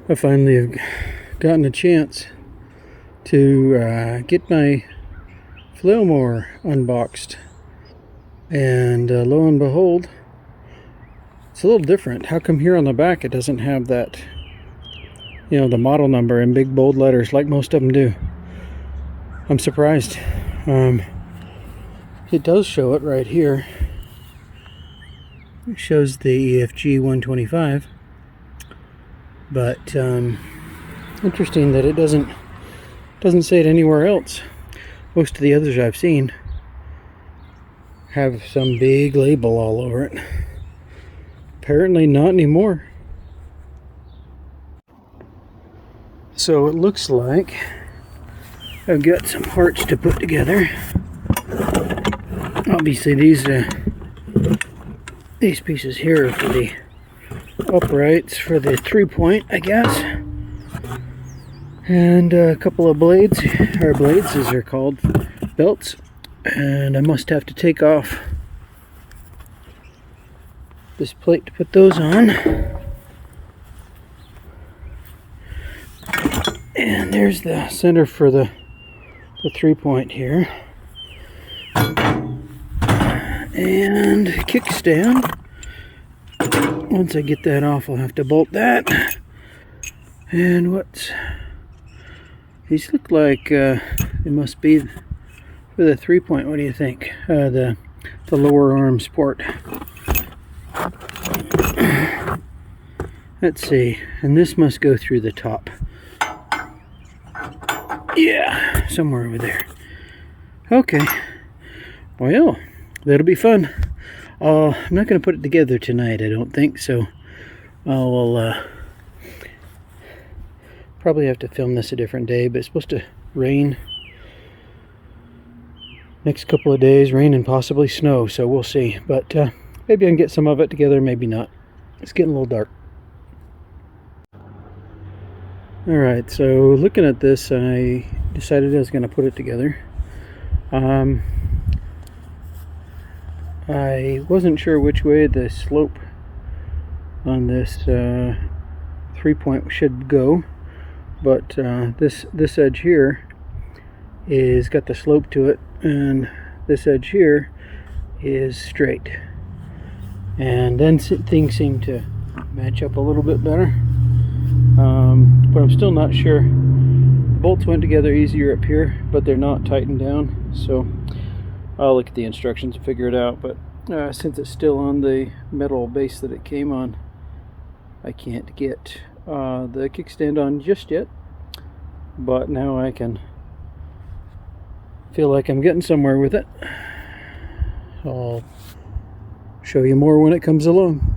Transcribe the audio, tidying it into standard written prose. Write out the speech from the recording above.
I finally have gotten a chance to get my flail mower unboxed, and lo and behold, it's a little different. How come here on the back it doesn't have that, you know, the model number in big bold letters like most of them do? I'm surprised. It does show it right here. It shows the EFG125, but interesting that it doesn't say it anywhere else. Most of the others I've seen have some big label all over it. Apparently not anymore. So it looks like I've got some parts to put together. Obviously these pieces here are for the uprights for the 3-point, I guess, and a couple of blades, or blades as they're called, belts, and I must have to take off this plate to put those on. And there's the center for the 3-point here, and kickstand. Once I get that off, I'll have to bolt that. And these look like they must be for the 3-point. What do you think? The lower arm support. Let's see, and this must go through the top. Yeah, somewhere over there. Okay, well, that'll be fun. I'm not going to put it together tonight, I don't think, so I'll probably have to film this a different day, but it's supposed to rain next couple of days, rain and possibly snow, so we'll see. But maybe I can get some of it together, maybe not. It's getting a little dark. Alright, so looking at this, I decided I was going to put it together. I wasn't sure which way the slope on this 3-point should go, but this edge here is got the slope to it, and this edge here is straight. And then things seem to match up a little bit better, but I'm still not sure. The bolts went together easier up here, but they're not tightened down, so I'll look at the instructions and figure it out. But since it's still on the metal base that it came on, I can't get the kickstand on just yet, but now I can feel like I'm getting somewhere with it. I'll show you more when it comes along.